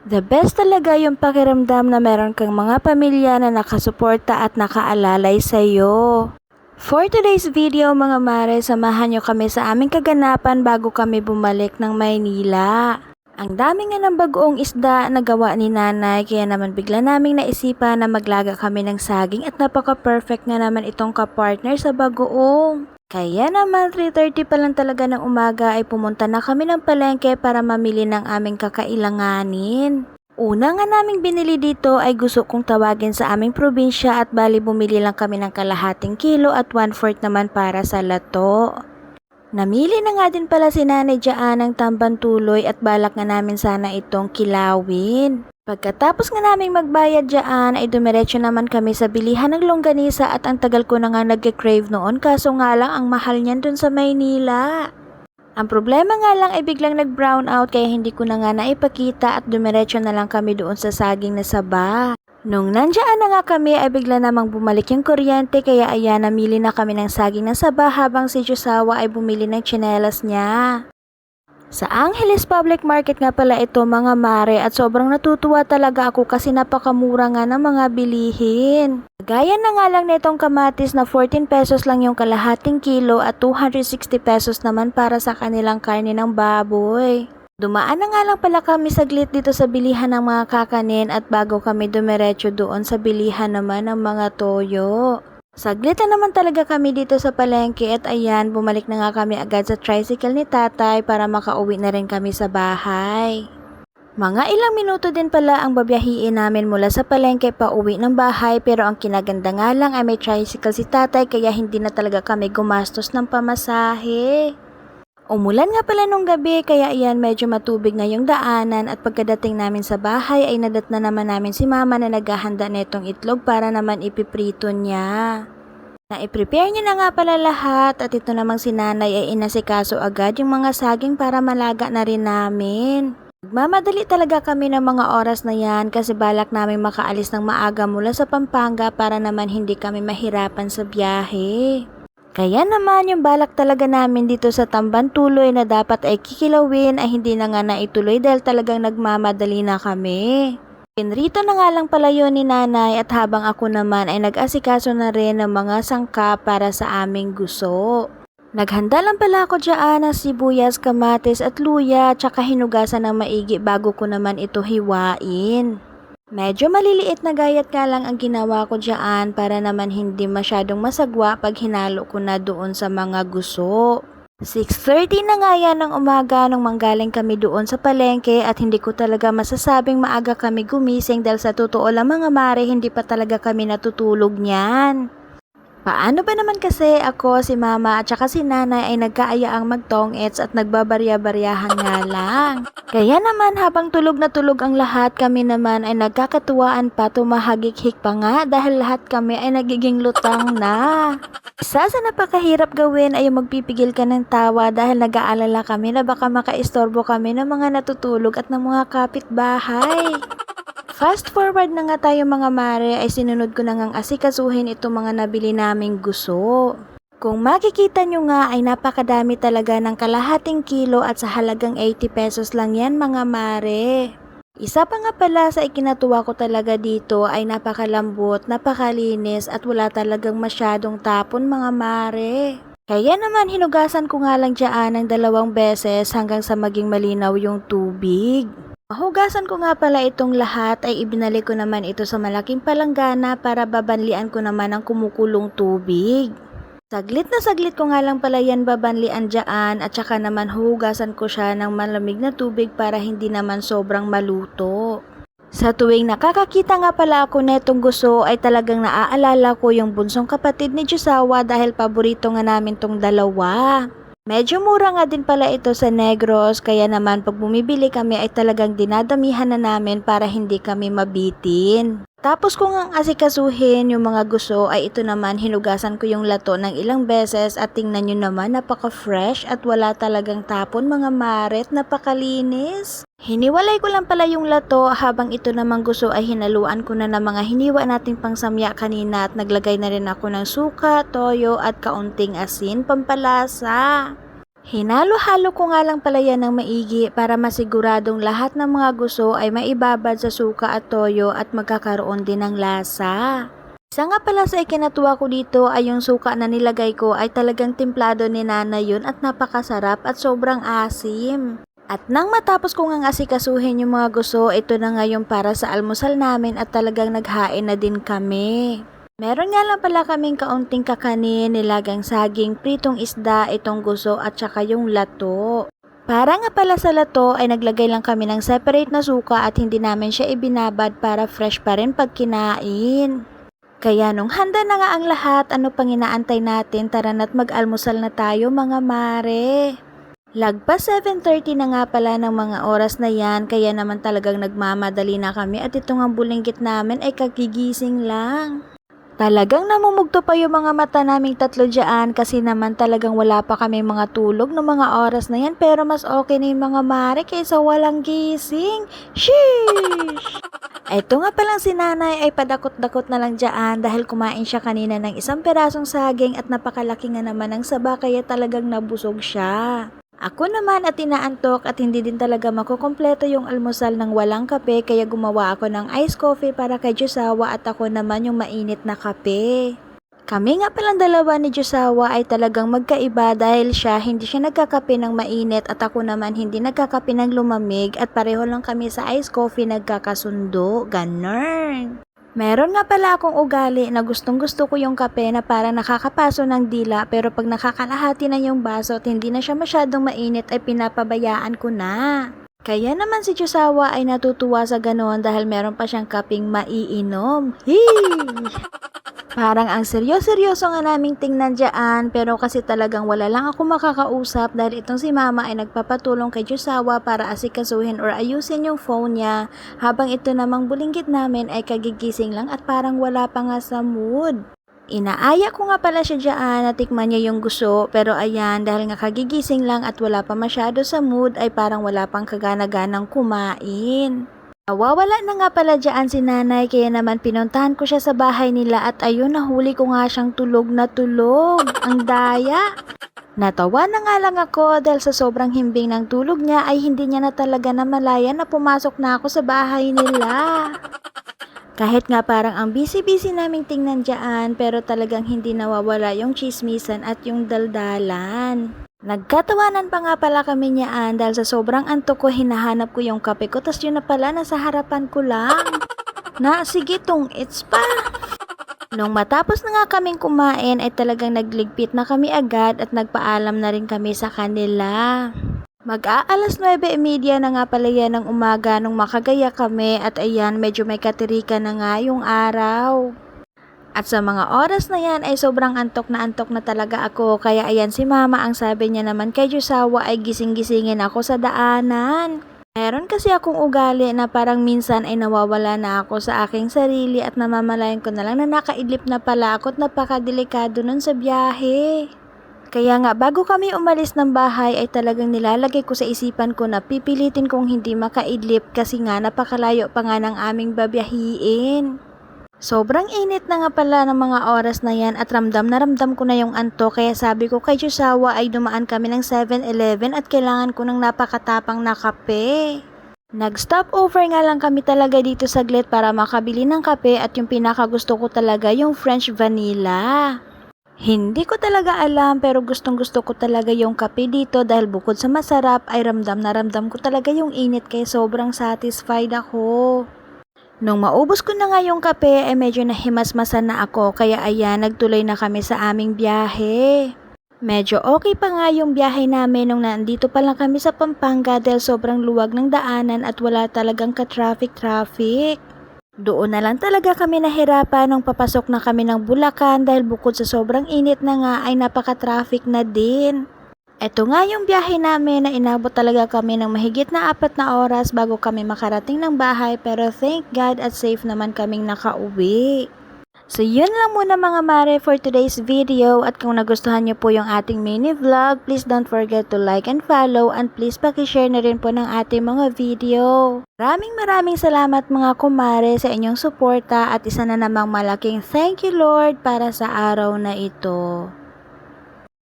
The best talaga yung pakiramdam na meron kang mga pamilya na nakasuporta at nakaalalay sa'yo. For today's video mga mare, samahan nyo kami sa aming kaganapan bago kami bumalik ng Maynila. Ang dami nga ng bagoong isda na gawa ni nanay, kaya naman bigla naming naisipan na maglaga kami ng saging at napaka-perfect nga naman itong kapartner sa bagoong. Kaya naman 3:30 pa lang talaga ng umaga ay pumunta na kami ng palengke para mamili ng aming kakailanganin. Una nga naming binili dito ay gusto kong tawagin sa aming probinsya at bali bumili lang kami ng kalahating kilo at 1/4 naman para sa lato. Namili na nga din pala si Nanay Jaan ng tamban tuloy at balak nga namin sana itong kilawin. Pagkatapos nga naming magbayad dyan ay dumiretso naman kami sa bilihan ng longganisa at ang tagal ko na nga nagke-crave noon kaso nga lang ang mahal niyan dun sa Maynila. Ang problema nga lang ay biglang nag-brown out kaya hindi ko na nga naipakita at dumiretso na lang kami doon sa saging na saba. Nung nandiyan na nga kami ay bigla namang bumalik yung kuryente kaya ayan namili na kami ng saging na saba habang si Josawa ay bumili ng tsinelas niya. Sa Angeles Public Market nga pala ito mga mare at sobrang natutuwa talaga ako kasi napakamura nga ng mga bilihin. Gaya na nga lang nitong kamatis na 14 pesos lang yung kalahating kilo at 260 pesos naman para sa kanilang karne ng baboy. Dumaan na nga lang pala kami saglit dito sa bilihan ng mga kakanin at bago kami dumiretso doon sa bilihan naman ng mga toyo. Saglit na naman talaga kami dito sa palengke at ayan, bumalik na nga kami agad sa tricycle ni tatay para makauwi na rin kami sa bahay. Mga ilang minuto din pala ang babiyahiin namin mula sa palengke pa uwi ng bahay pero ang kinaganda nga lang ay may tricycle si tatay kaya hindi na talaga kami gumastos ng pamasahe. Umulan nga pala nung gabi kaya iyan medyo matubig na yung daanan at pagkadating namin sa bahay ay nadat na naman namin si mama na naghahanda netong itlog para naman ipiprito niya. Na-prepare niya na nga pala lahat at ito namang si nanay ay inasikaso agad yung mga saging para malaga na rin namin. Nagmamadali talaga kami ng mga oras na yan kasi balak namin makaalis ng maaga mula sa Pampanga para naman hindi kami mahirapan sa biyahe. Kaya naman yung balak talaga namin dito sa tamban tuloy na dapat ay kikilawin ay hindi na nga naituloy dahil talagang nagmamadali na kami. Pinrito na nga lang pala yun ni nanay at habang ako naman ay nag-asikaso na rin ng mga sangkap para sa aming gusto. Naghanda lang pala ako dyan ng sibuyas, kamatis at luya tsaka hinugasan ng maigi bago ko naman ito hiwain. Medyo maliliit na gayat nga lang ang ginawa ko dyan para naman hindi masyadong masagwa pag hinalo ko na doon sa mga guso. 6:30 na nga yan ng umaga nung manggaling kami doon sa palengke at hindi ko talaga masasabing maaga kami gumising dahil sa totoo lang mga mare hindi pa talaga kami natutulog niyan. Paano ba naman kasi ako, si mama at saka si nanay ay nagkaayaang magtong-ets at nagbabarya-baryahan nga lang. Kaya naman habang tulog na tulog ang lahat kami naman ay nagkakatuwaan pa tumahagik-hik pa nga dahil lahat kami ay nagiging lutang na. Isa sa napakahirap gawin ay yung magpipigil ka ng tawa dahil nag-aalala kami na baka makaistorbo kami ng mga natutulog at ng mga kapitbahay. Fast forward na nga tayo mga mare ay sinunod ko na ngang asikasuhin itong mga nabili naming gusto. Kung makikita nyo nga ay napakadami talaga ng kalahating kilo at sa halagang 80 pesos lang yan mga mare. Isa pa nga pala sa ikinatuwa ko talaga dito ay napakalambot, napakalinis at wala talagang masyadong tapon mga mare. Kaya naman hinugasan ko nga lang dyan ng 2 beses hanggang sa maging malinaw yung tubig. Mahugasan ko nga pala itong lahat ay ibinalik ko naman ito sa malaking palanggana para babanlian ko naman ang kumukulong tubig. Saglit na saglit ko nga lang pala yan babanlian dyan at saka naman hugasan ko siya ng malamig na tubig para hindi naman sobrang maluto. Sa tuwing nakakakita nga pala ako netong gusto ay talagang naaalala ko yung bunsong kapatid ni Josawa dahil paborito nga namin tong dalawa. Medyo mura nga din pala ito sa Negros kaya naman pag bumibili kami ay talagang dinadamihan na namin para hindi kami mabitin. Tapos kung ang asikasuhin yung mga gusto ay ito naman hinugasan ko yung lato ng ilang beses at tingnan nyo naman napaka-fresh at wala talagang tapon mga maret, napakalinis. Hiniwalay ko lang pala yung lato habang ito namang gusto ay hinaluan ko na ng mga hiniwa nating pangsamya kanina at naglagay na rin ako ng suka, toyo at kaunting asin pampalasa. Hinalo-halo ko nga lang pala yan ng maigi para masiguradong lahat ng mga gusto ay maibabad sa suka at toyo at magkakaroon din ng lasa. Isa nga pala sa ikinatuwa ko dito ay yung suka na nilagay ko ay talagang timplado ni Nana yun at napakasarap at sobrang asim. At nang matapos ko ngang asikasuhin yung mga gusto, ito na ngayon para sa almusal namin at talagang naghain na din kami. Meron nga lang pala kaming kaunting kakanin, nilagang saging, pritong isda, itong gusto at saka yung lato. Para nga pala sa lato ay naglagay lang kami ng separate na suka at hindi namin siya ibinabad para fresh pa rin pag kinain. Kaya nung handa na nga ang lahat, ano pang inaantay natin, tara na't mag-almusal na tayo mga mare. Lagpas 7:30 na nga pala ng mga oras na yan, kaya naman talagang nagmamadali na kami at itong ang bulinggit namin ay kagigising lang. Talagang namumugto pa yung mga mata naming tatlo dyan kasi naman talagang wala pa kami mga tulog ng mga oras na yan, pero mas okay na yung mga mare kaysa walang gising. Sheesh! Ito nga palang si Nanay ay padakot-dakot na lang dyan dahil kumain siya kanina ng isang perasong saging at napakalaki nga naman ng saba kaya talagang nabusog siya. Ako naman at inaantok at hindi din talaga makukumpleto yung almusal ng walang kape kaya gumawa ako ng iced coffee para kay Josawa at ako naman yung mainit na kape. Kami nga palang dalawa ni Josawa ay talagang magkaiba dahil hindi siya nagkakape ng mainit at ako naman hindi nagkakape ng lumamig at pareho lang kami sa iced coffee nagkakasundo. Ganun. Meron nga pala akong ugali na gustong-gusto ko yung kape na parang nakakapaso ng dila pero pag nakakalahati na yung baso at hindi na siya masyadong mainit ay pinapabayaan ko na. Kaya naman si Josawa ay natutuwa sa ganoon dahil meron pa siyang kapeng maiinom. Hee! Parang ang seryoso nga naming tingnan dyan pero kasi talagang wala lang ako makakausap dahil itong si Mama ay nagpapatulong kay Josawa para asikasuhin or ayusin yung phone niya habang ito namang bulinggit namin ay kagigising lang at parang wala pa nga sa mood. Inaaya ko nga pala siya dyan na tikman niya yung gusto pero ayan dahil nga kagigising lang at wala pa masyado sa mood ay parang wala pang kagana-ganang kumain. Nawawala na nga pala dyan si Nanay kaya naman pinuntahan ko siya sa bahay nila at ayun nahuli ko nga siyang tulog na tulog. Ang daya! Natawa na nga lang ako dahil sa sobrang himbing ng tulog niya ay hindi niya na talaga namalayan na pumasok na ako sa bahay nila. Kahit nga parang ang busy-busy naming tingnan dyan pero talagang hindi nawawala yung chismisan at yung daldalan. Nagkatawanan pa nga pala kami niyaan dahil sa sobrang antok ko hinahanap ko yung kape ko tas yun na pala nasa harapan ko lang. Sige tong it's pa. Nung matapos na nga kaming kumain ay talagang nagligpit na kami agad at nagpaalam na rin kami sa kanila. Mag-aalas 9:30 na nga pala yan ng umaga nung makagaya kami at ayan medyo may katirika na nga yung araw. At sa mga oras na yan ay sobrang antok na talaga ako kaya ayan si Mama ang sabi niya naman kay Josawa ay gising-gisingin ako sa daanan. Meron kasi akong ugali na parang minsan ay nawawala na ako sa aking sarili at namamalayan ko na lang na nakaidlip na pala ako at napakadelikado nun sa biyahe. Kaya nga bago kami umalis ng bahay ay talagang nilalagay ko sa isipan ko na pipilitin kong hindi makaidlip kasi nga napakalayo pa nga ng aming babiyahiin. Sobrang init na nga pala ng mga oras na yan at ramdam ko na yung antok kaya sabi ko kay Josawa ay dumaan kami ng 7-Eleven at kailangan ko ng napakatapang na kape. Nag-stop over nga lang kami talaga dito saglit para makabili ng kape at yung pinakagusto ko talaga yung French vanilla. Hindi ko talaga alam pero gustong gusto ko talaga yung kape dito dahil bukod sa masarap ay ramdam ko talaga yung init kaya sobrang satisfied ako. Nung maubos ko na nga yung kape ay medyo nahimasmasan na ako kaya ayan nagtuloy na kami sa aming biyahe. Medyo okay pa nga yung biyahe namin nung nandito pa lang kami sa Pampanga dahil sobrang luwag ng daanan at wala talagang ka-traffic. Doon na lang talaga kami nahirapan nung papasok na kami ng Bulacan dahil bukod sa sobrang init na nga ay napaka-traffic na din. Ito nga yung biyahe namin na inabot talaga kami ng mahigit na 4 na oras bago kami makarating ng bahay pero thank God at safe naman kaming nakauwi. So yun lang muna mga mare for today's video at kung nagustuhan nyo po yung ating mini vlog, please don't forget to like and follow and please pakishare na rin po ng ating mga video. Maraming salamat mga kumare sa inyong suporta at isa na namang malaking thank you Lord para sa araw na ito.